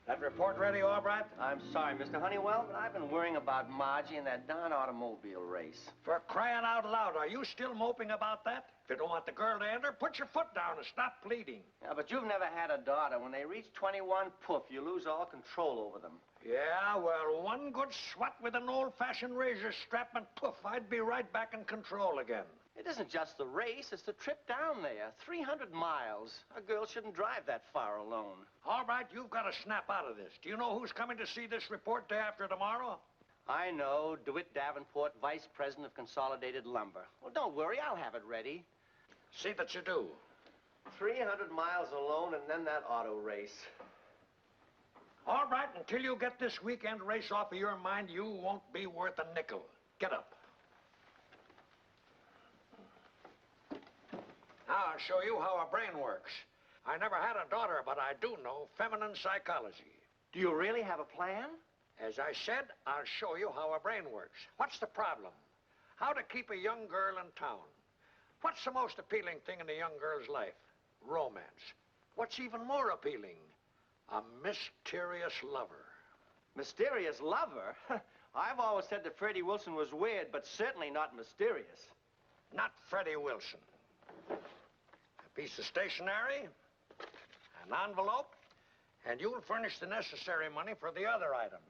That report ready, Albright? I'm sorry, Mr. Honeywell, but I've been worrying about Margie and that darn automobile race. For crying out loud, are you still moping about that? If you don't want the girl to enter, put your foot down and stop pleading. Yeah, but you've never had a daughter. When they reach 21, poof, you lose all control over them. Yeah, well, one good swat with an old-fashioned razor strap and poof, I'd be right back in control again. It isn't just the race, it's the trip down there. 300 miles. A girl shouldn't drive that far alone. All right, you've got to snap out of this. Do you know who's coming to see this report day after tomorrow? I know. DeWitt Davenport, Vice President of Consolidated Lumber. Well, don't worry, I'll have it ready. See that you do. 300 miles alone and then that auto race. All right, until you get this weekend race off of your mind, you won't be worth a nickel. Get up. Now I'll show you how a brain works. I never had a daughter, but I do know feminine psychology. Do you really have a plan? As I said, I'll show you how a brain works. What's the problem? How to keep a young girl in town. What's the most appealing thing in a young girl's life? Romance. What's even more appealing? A mysterious lover. Mysterious lover? I've always said that Freddie Wilson was weird, but certainly not mysterious. Not Freddie Wilson. A piece of stationery, an envelope, and you'll furnish the necessary money for the other items.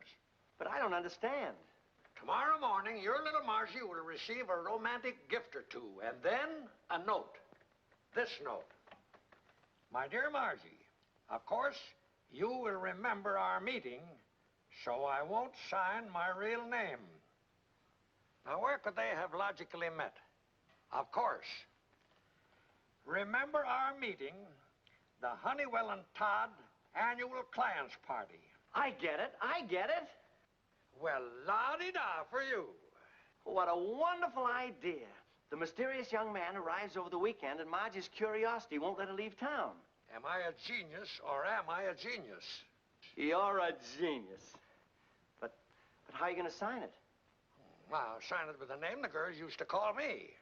But I don't understand. Tomorrow morning, your little Margie will receive a romantic gift or two, and then a note. This note. My dear Margie, of course, you will remember our meeting, so I won't sign my real name. Now, where could they have logically met? Of course. Remember our meeting, the Honeywell and Todd annual clients party. I get it. I get it. Well, la-di-da for you. What a wonderful idea. The mysterious young man arrives over the weekend, and Margie's curiosity won't let her leave town. Am I a genius or am I a genius? You're a genius. But how are you going to sign it? Well, I'll sign it with the name the girls used to call me.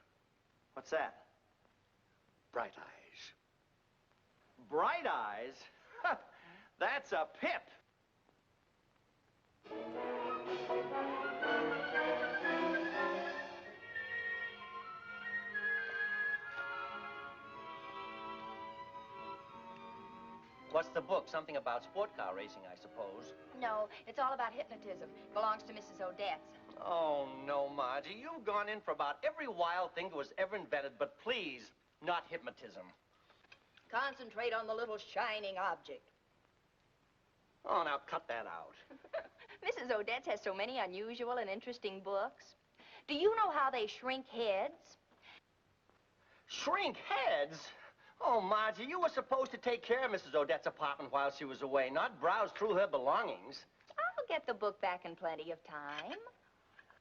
What's that? Bright Eyes. Bright Eyes? That's a pip. What's the book? Something about sport car racing, I suppose. No, it's all about hypnotism. Belongs to Mrs. Odette's. Oh, no, Margie. You've gone in for about every wild thing that was ever invented, but please, not hypnotism. Concentrate on the little shining object. Oh, now cut that out. Mrs. Odette's has so many unusual and interesting books. Do you know how they shrink heads? Shrink heads? Oh, Margie, you were supposed to take care of Mrs. Odette's apartment while she was away, not browse through her belongings. I'll get the book back in plenty of time.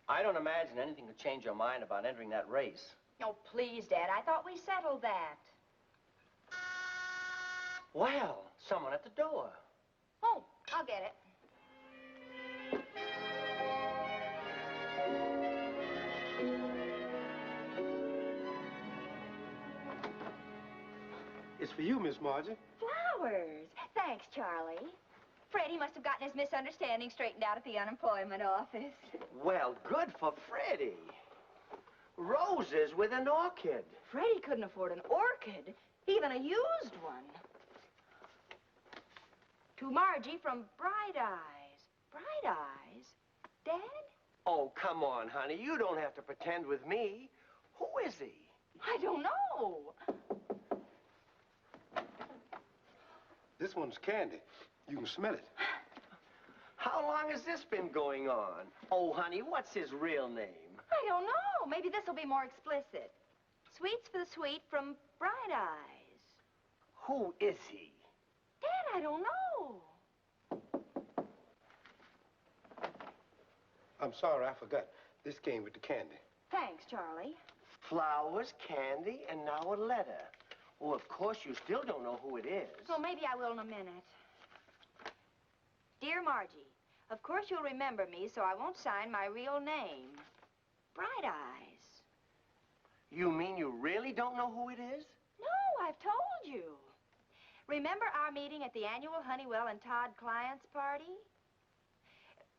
I don't imagine anything could change your mind about entering that race. Oh, please, Dad. I thought we settled that. Well, someone at the door. Oh, I'll get it. It's for you, Miss Margie. Flowers. Thanks, Charlie. Freddie must have gotten his misunderstanding straightened out at the unemployment office. Well, good for Freddie. Roses with an orchid. Freddie couldn't afford an orchid, even a used one. To Margie from Bright Eyes. Bright Eyes? Dad? Oh, come on, honey. You don't have to pretend with me. Who is he? I don't know. This one's candy. You can smell it. How long has this been going on? Oh, honey, what's his real name? I don't know. Maybe this will be more explicit. Sweets for the sweet from Bright Eyes. Who is he? Dad, I don't know. I'm sorry, I forgot. This came with the candy. Thanks, Charlie. Flowers, candy, and now a letter. Oh, of course, you still don't know who it is. Well, maybe I will in a minute. Dear Margie, of course you'll remember me, so I won't sign my real name. Bright Eyes. You mean you really don't know who it is? No, I've told you. Remember our meeting at the annual Honeywell and Todd Clients Party?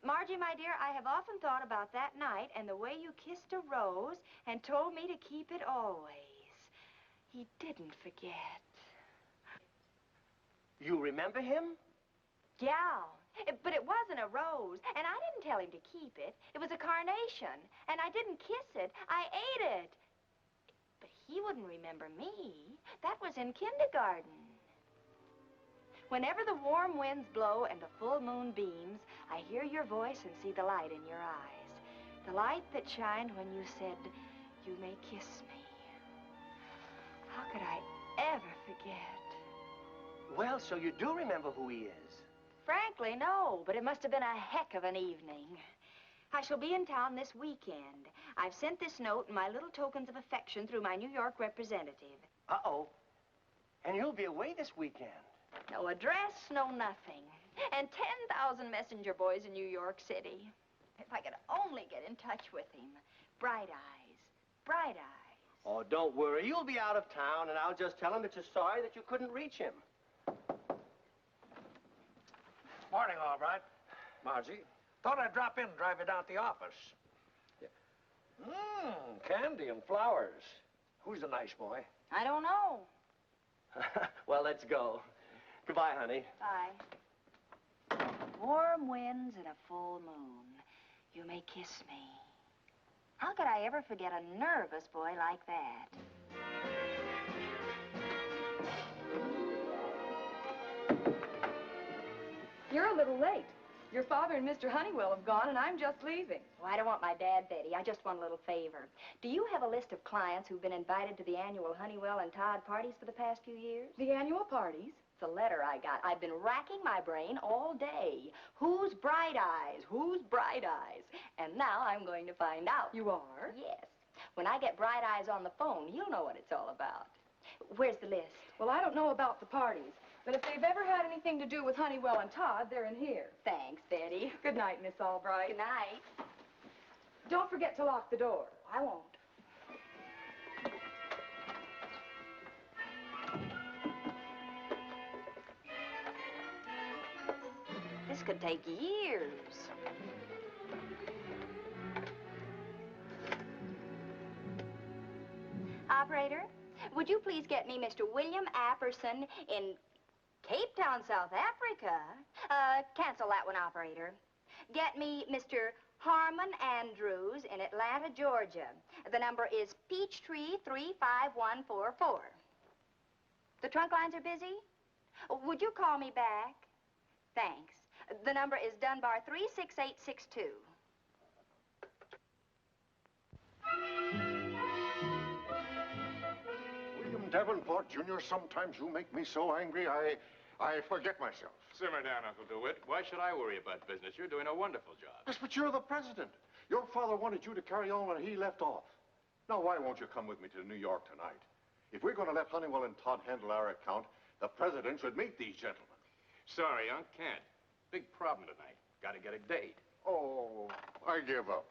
Margie, my dear, I have often thought about that night and the way you kissed a rose and told me to keep it always. He didn't forget. You remember him? Yeah, but it wasn't a rose, and I didn't tell him to keep it. It was a carnation, and I didn't kiss it. I ate it. But he wouldn't remember me. That was in kindergarten. Whenever the warm winds blow and the full moon beams, I hear your voice and see the light in your eyes. The light that shined when you said, "You may kiss me." How could I ever forget? Well, so you do remember who he is. Frankly, no, but it must have been a heck of an evening. I shall be in town this weekend. I've sent this note and my little tokens of affection through my New York representative. Uh-oh. And you'll be away this weekend. No address, no nothing. And 10,000 messenger boys in New York City. If I could only get in touch with him. Bright Eyes. Bright Eyes. Oh, don't worry. You'll be out of town, and I'll just tell him that you're sorry that you couldn't reach him. Morning, all right. Margie. Thought I'd drop in and drive you down to the office. Candy and flowers. Who's the nice boy? I don't know. Well, let's go. Goodbye, honey. Bye. Warm winds and a full moon. You may kiss me. How could I ever forget a nervous boy like that? You're a little late. Your father and Mr. Honeywell have gone, and I'm just leaving. Oh, I don't want my dad, Betty. I just want a little favor. Do you have a list of clients who've been invited to the annual Honeywell and Todd parties for the past few years? The annual parties? It's a letter I got. I've been racking my brain all day. Who's Bright Eyes? Who's Bright Eyes? And now I'm going to find out. You are? Yes. When I get Bright Eyes on the phone, he'll know what it's all about. Where's the list? Well, I don't know about the parties, but if they've ever had anything to do with Honeywell and Todd, they're in here. Thanks, Betty. Good night, Miss Albright. Good night. Don't forget to lock the door. I won't. This could take years. Operator, would you please get me Mr. William Apperson in Cape Town, South Africa? Cancel that one, operator. Get me Mr. Harmon Andrews in Atlanta, Georgia. The number is Peachtree 35144. The trunk lines are busy? Would you call me back? Thanks. The number is Dunbar 36862. William Davenport, Jr., sometimes you make me so angry, I forget myself. Simmer down, Uncle DeWitt. Why should I worry about business? You're doing a wonderful job. Yes, but you're the president. Your father wanted you to carry on where he left off. Now, why won't you come with me to New York tonight? If we're going to let Honeywell and Todd handle our account, the president should meet these gentlemen. Sorry, Unc, can't. Big problem tonight. Gotta get a date. Oh, I give up.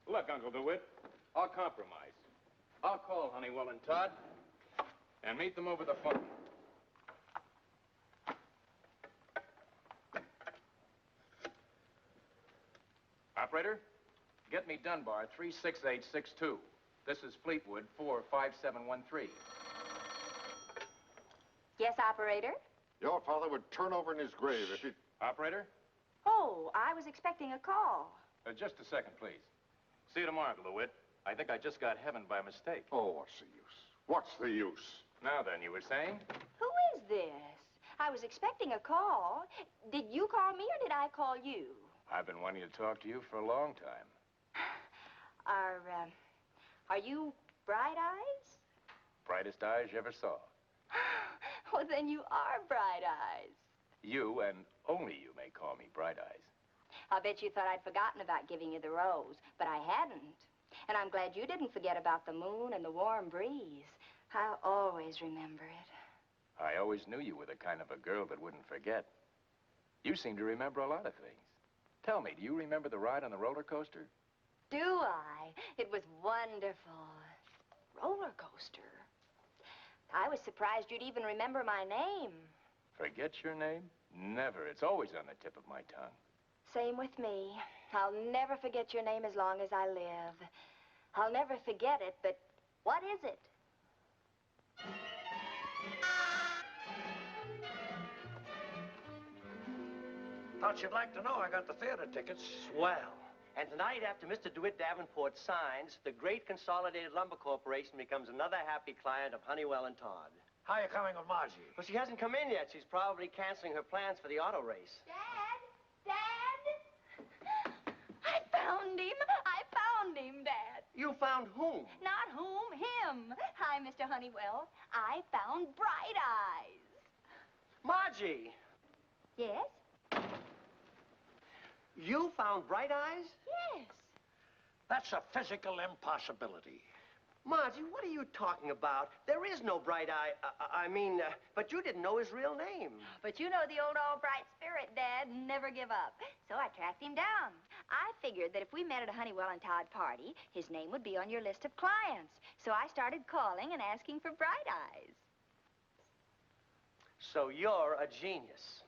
Look, Uncle DeWitt, I'll compromise. I'll call Honeywell and Todd and meet them over the phone. Operator, get me Dunbar 36862. This is Fleetwood 45713. Yes, operator? Your father would turn over in his grave if he... Operator? Oh, I was expecting a call. Just a second, please. See you tomorrow, Uncle DeWitt. I think I just got heaven by mistake. Oh, what's the use? What's the use? Now then, you were saying? Who is this? I was expecting a call. Did you call me or did I call you? I've been wanting to talk to you for a long time. Are you Bright eyes? Brightest eyes you ever saw. Well, then you are Bright Eyes. You, and only you, may call me Bright Eyes. I'll bet you thought I'd forgotten about giving you the rose, but I hadn't. And I'm glad you didn't forget about the moon and the warm breeze. I'll always remember it. I always knew you were the kind of a girl that wouldn't forget. You seem to remember a lot of things. Tell me, do you remember the ride on the roller coaster? Do I? It was wonderful. Roller coaster. I was surprised you'd even remember my name. Forget your name? Never. It's always on the tip of my tongue. Same with me. I'll never forget your name as long as I live. I'll never forget it, but what is it? Thought you'd like to know I got the theater tickets. Swell. And tonight, after Mr. DeWitt Davenport signs, the great Consolidated Lumber Corporation becomes another happy client of Honeywell and Todd. How you coming with Margie? Well, she hasn't come in yet. She's probably canceling her plans for the auto race. Dad? Dad? I found him. I found him, Dad. You found whom? Not whom, him. Hi, Mr. Honeywell. I found Bright Eyes. Margie! Yes? You found Bright Eyes? Yes. That's a physical impossibility. Margie, what are you talking about? There is no Bright Eye. But you didn't know his real name. But you know the old all-bright spirit, Dad. Never give up. So I tracked him down. I figured that if we met at a Honeywell and Todd party, his name would be on your list of clients. So I started calling and asking for Bright Eyes. So you're a genius.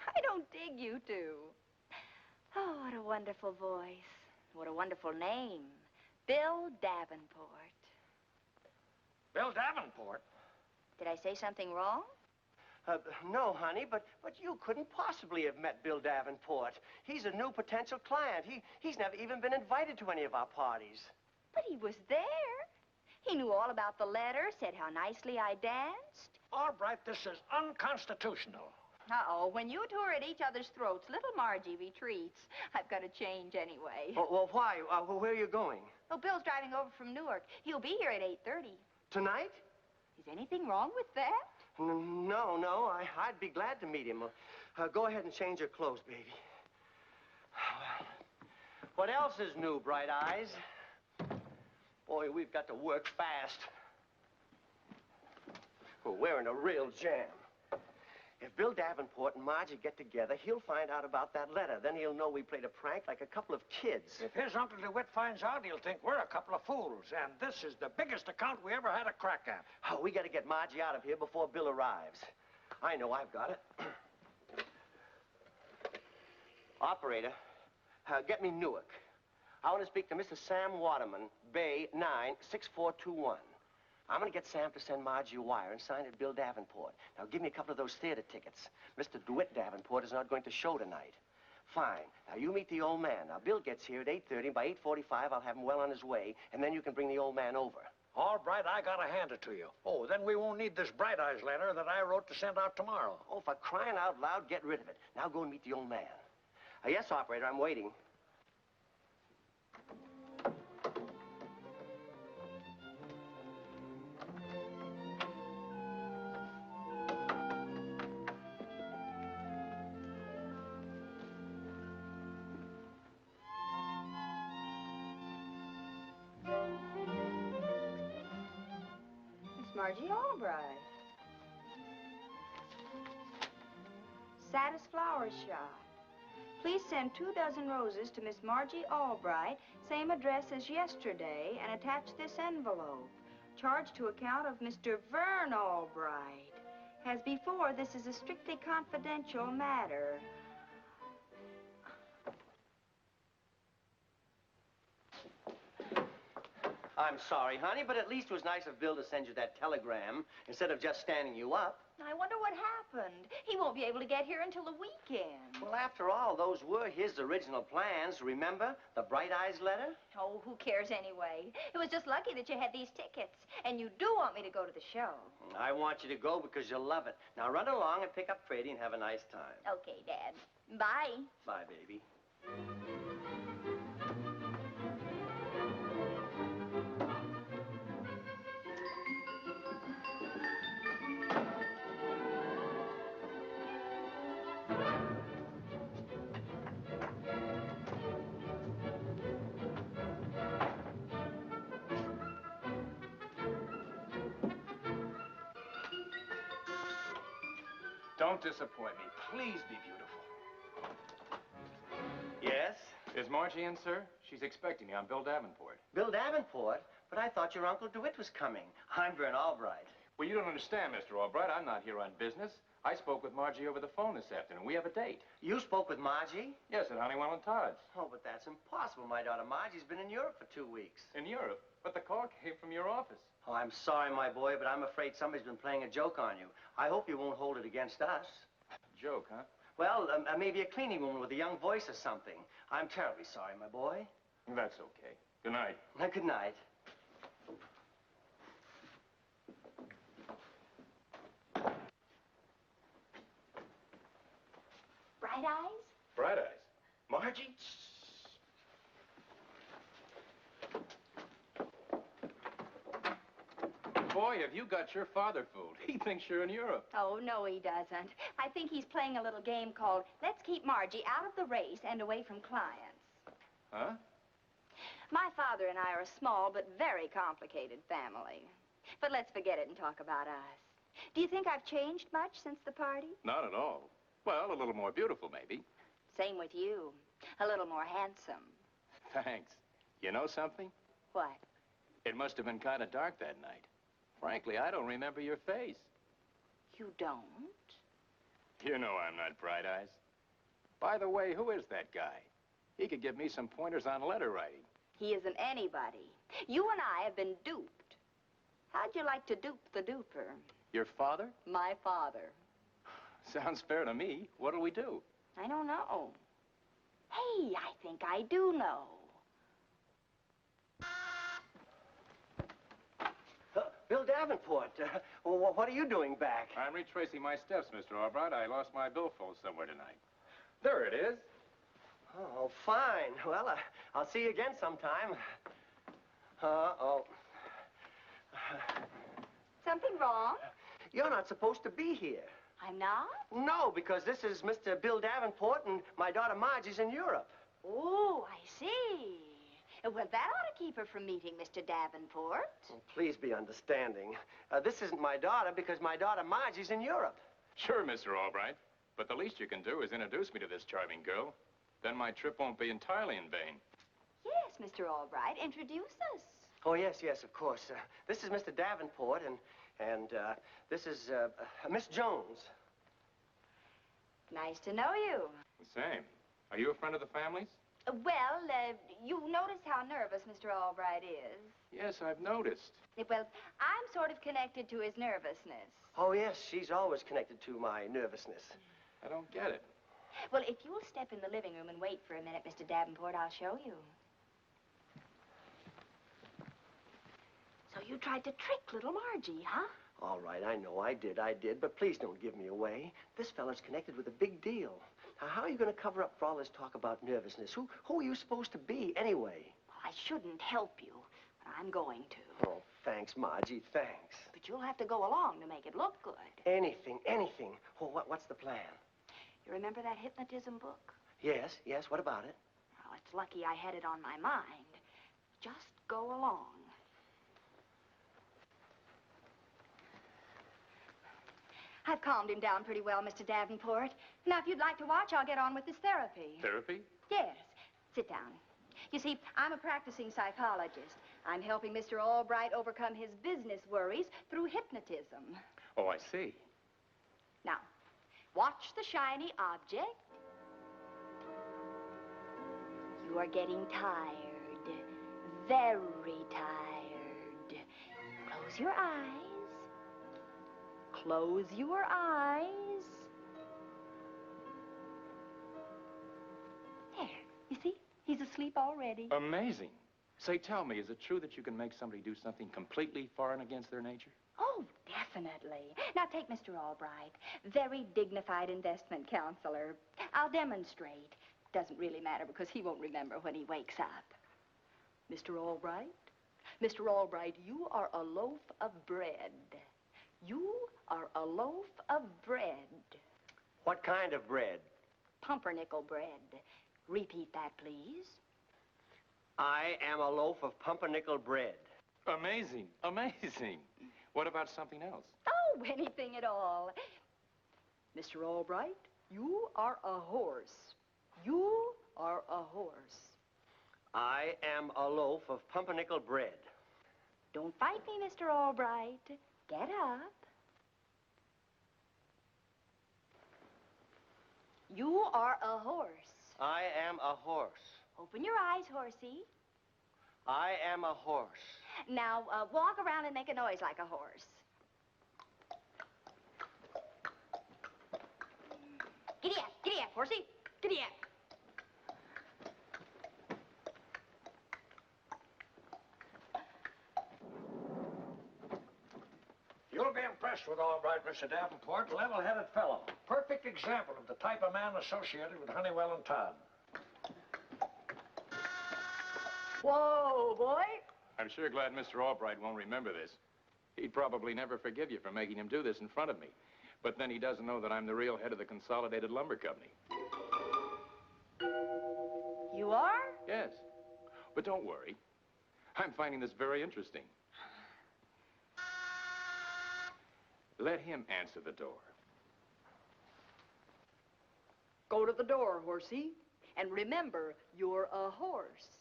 I don't dig you two. Oh, what a wonderful voice. What a wonderful name. Bill Davenport. Bill Davenport? Did I say something wrong? No, honey, but you couldn't possibly have met Bill Davenport. He's a new potential client. He's never even been invited to any of our parties. But he was there. He knew all about the letter, said how nicely I danced. All right, this is unconstitutional. Uh-oh, when you two are at each other's throats, little Margie retreats. I've got to change anyway. Well, why? Where are you going? Oh, Bill's driving over from Newark. He'll be here at 8:30. Tonight? Is anything wrong with that? No. I'd be glad to meet him. Go ahead and change your clothes, baby. What else is new, Bright Eyes? Boy, we've got to work fast. We're in a real jam. If Bill Davenport and Margie get together, he'll find out about that letter. Then he'll know we played a prank like a couple of kids. If his Uncle DeWitt finds out, he'll think we're a couple of fools. And this is the biggest account we ever had a crack at. Oh, we got to get Margie out of here before Bill arrives. I know I've got it. Operator, get me Newark. I want to speak to Mr. Sam Waterman, Bay 96421. I'm going to get Sam to send Margie a wire and sign it Bill Davenport. Now, give me a couple of those theater tickets. Mr. DeWitt Davenport is not going to show tonight. Fine. Now, you meet the old man. Now, Bill gets here at 8:30. By 8:45, I'll have him well on his way, and then you can bring the old man over. All right, I gotta hand it to you. Oh, then we won't need this Bright Eyes letter that I wrote to send out tomorrow. Oh, for crying out loud, get rid of it. Now go and meet the old man. Yes, operator, I'm waiting. Margie Albright. Satis Flower Shop. Please send 2 dozen roses to Miss Margie Albright, same address as yesterday, and attach this envelope. Charge to account of Mr. Vern Albright. As before, this is a strictly confidential matter. I'm sorry, honey, but at least it was nice of Bill to send you that telegram instead of just standing you up. I wonder what happened. He won't be able to get here until the weekend. Well, after all, those were his original plans. Remember the Bright Eyes letter? Oh, who cares anyway? It was just lucky that you had these tickets. And you do want me to go to the show. I want you to go because you'll love it. Now run along and pick up Freddie and have a nice time. Okay, Dad. Bye. Bye, baby. Don't disappoint me. Please be beautiful. Yes? Is Margie in, sir? She's expecting me. I'm Bill Davenport. Bill Davenport? But I thought your Uncle DeWitt was coming. I'm Vern Albright. Well, you don't understand, Mr. Albright. I'm not here on business. I spoke with Margie over the phone this afternoon. We have a date. You spoke with Margie? Yes, at Honeywell and Todd's. Oh, but that's impossible. My daughter Margie's been in Europe for 2 weeks. In Europe? But the call came from your office. Oh, I'm sorry, my boy, but I'm afraid somebody's been playing a joke on you. I hope you won't hold it against us. Joke, huh? Well, maybe a cleaning woman with a young voice or something. I'm terribly sorry, my boy. That's okay. Good night. Good night. Bright eyes? Bright eyes. Margie? Boy, have you got your father fooled. He thinks you're in Europe. Oh, no, he doesn't. I think he's playing a little game called Let's Keep Margie Out of the Race and Away from Clients. Huh? My father and I are a small but very complicated family. But let's forget it and talk about us. Do you think I've changed much since the party? Not at all. Well, a little more beautiful, maybe. Same with you. A little more handsome. Thanks. You know something? What? It must have been kind of dark that night. Frankly, I don't remember your face. You don't? You know I'm not Bright Eyes. By the way, who is that guy? He could give me some pointers on letter writing. He isn't anybody. You and I have been duped. How'd you like to dupe the duper? Your father? My father. Sounds fair to me. What'll we do? I don't know. Hey, I think I do know. Bill Davenport, what are you doing back? I'm retracing my steps, Mr. Albright. I lost my billfold somewhere tonight. There it is. Oh, fine. Well, I'll see you again sometime. Uh-oh. Something wrong? You're not supposed to be here. I'm not? No, because this is Mr. Bill Davenport and my daughter Margie's in Europe. Oh, I see. Well, that ought to keep her from meeting Mr. Davenport. Oh, please be understanding. This isn't my daughter because my daughter Margie's in Europe. Sure, Mr. Albright. But the least you can do is introduce me to this charming girl. Then my trip won't be entirely in vain. Yes, Mr. Albright, introduce us. Oh, yes, of course. This is Mr. Davenport, and this is Miss Jones. Nice to know you. The same. Are you a friend of the family's? Well, you notice how nervous Mr. Albright is. Yes, I've noticed. Well, I'm sort of connected to his nervousness. Oh, yes, she's always connected to my nervousness. I don't get it. Well, if you'll step in the living room and wait for a minute, Mr. Davenport, I'll show you. So you tried to trick little Margie, huh? All right, I know, I did, but please don't give me away. This fella's connected with a big deal. Now, how are you going to cover up for all this talk about nervousness? Who are you supposed to be, anyway? Well, I shouldn't help you, but I'm going to. Oh, thanks, Margie, thanks. But you'll have to go along to make it look good. Anything. Well, what's the plan? You remember that hypnotism book? Yes, what about it? Well, it's lucky I had it on my mind. Just go along. I've calmed him down pretty well, Mr. Davenport. Now, if you'd like to watch, I'll get on with this therapy. Therapy? Yes. Sit down. You see, I'm a practicing psychologist. I'm helping Mr. Albright overcome his business worries through hypnotism. Oh, I see. Now, watch the shiny object. You are getting tired. Very tired. Close your eyes. Close your eyes. There. You see? He's asleep already. Amazing. Say, tell me, is it true that you can make somebody do something completely foreign against their nature? Oh, definitely. Now, take Mr. Albright. Very dignified investment counselor. I'll demonstrate. Doesn't really matter because he won't remember when he wakes up. Mr. Albright? Mr. Albright, you are a loaf of bread. You are a loaf of bread. What kind of bread? Pumpernickel bread. Repeat that, please. I am a loaf of pumpernickel bread. Mr. Albright, you are a horse. You are a horse. I am a loaf of pumpernickel bread. Don't fight me, Mr. Albright. Get up. You are a horse. I am a horse. Open your eyes, horsey. I am a horse. Now, walk around and make a noise like a horse. Giddy up, horsey. Giddy up. You'll be impressed with Albright, Mr. Davenport. Level-headed fellow. Perfect example of the type of man associated with Honeywell and Todd. Whoa, boy. I'm sure glad Mr. Albright won't remember this. He'd probably never forgive you for making him do this in front of me. But then he doesn't know that I'm the real head of the Consolidated Lumber Company. You are? Yes. But don't worry. I'm finding this very interesting. Let him answer the door. Go to the door, horsey. And remember, you're a horse.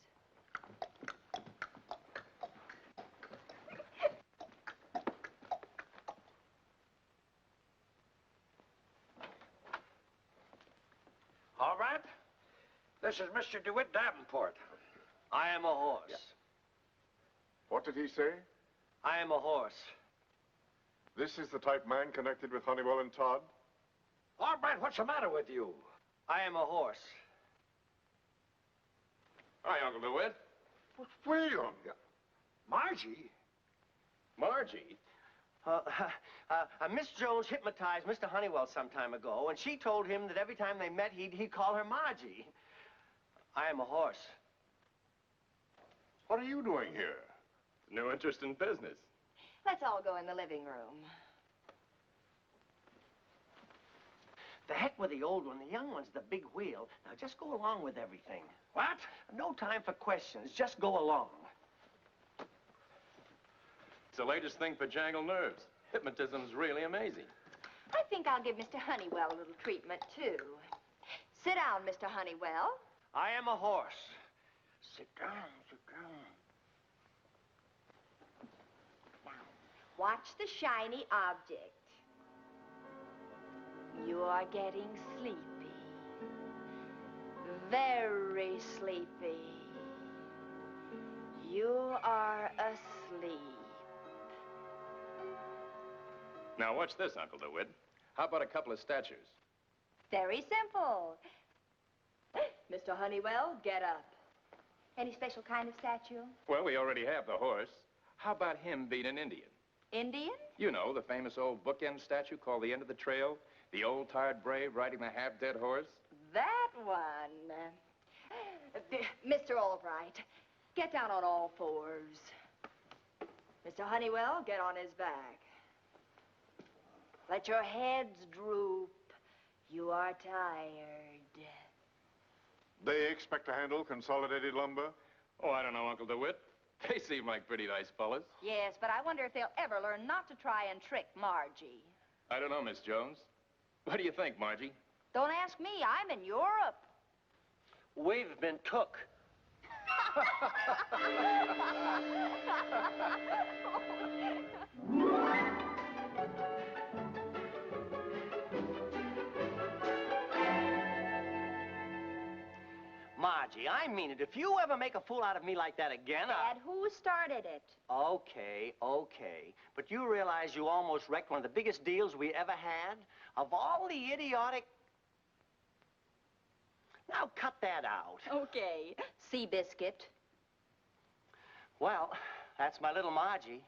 All right. This is Mr. DeWitt Davenport. I am a horse. Yeah. What did he say? I am a horse. This is the type man connected with Honeywell and Todd? Albright, what's the matter with you? I am a horse. Hi, Uncle DeWitt. William! Margie? Margie? Miss Jones hypnotized Mr. Honeywell some time ago, and she told him that every time they met, he'd call her Margie. I am a horse. What are you doing here? No interest in business. Let's all go in the living room. The heck with the old one. The young one's the big wheel. Now, just go along with everything. What? No time for questions. Just go along. It's the latest thing for jangle nerves. Hypnotism's really amazing. I think I'll give Mr. Honeywell a little treatment, too. Sit down, Mr. Honeywell. I am a horse. Sit down, sit down. Watch the shiny object. You are getting sleepy. Very sleepy. You are asleep. Now, watch this, Uncle DeWitt. How about a couple of statues? Very simple. Mr. Honeywell, get up. Any special kind of statue? Well, we already have the horse. How about him being an Indian? Indian? You know, the famous old bookend statue called the End of the Trail. The old tired brave riding the half-dead horse. That one. Mr. Albright, get down on all fours. Mr. Honeywell, get on his back. Let your heads droop. You are tired. They expect to handle Consolidated Lumber? Oh, I don't know, Uncle DeWitt. They seem like pretty nice fellas. Yes, but I wonder if they'll ever learn not to try and trick Margie. I don't know, Miss Jones. What do you think, Margie? Don't ask me. I'm in Europe. We've been took. Margie, I mean it. If you ever make a fool out of me like that again, Dad, who started it? Okay. But you realize you almost wrecked one of the biggest deals we ever had? Of all the idiotic... Now, cut that out. Okay. Seabiscuit. Well, that's my little Margie.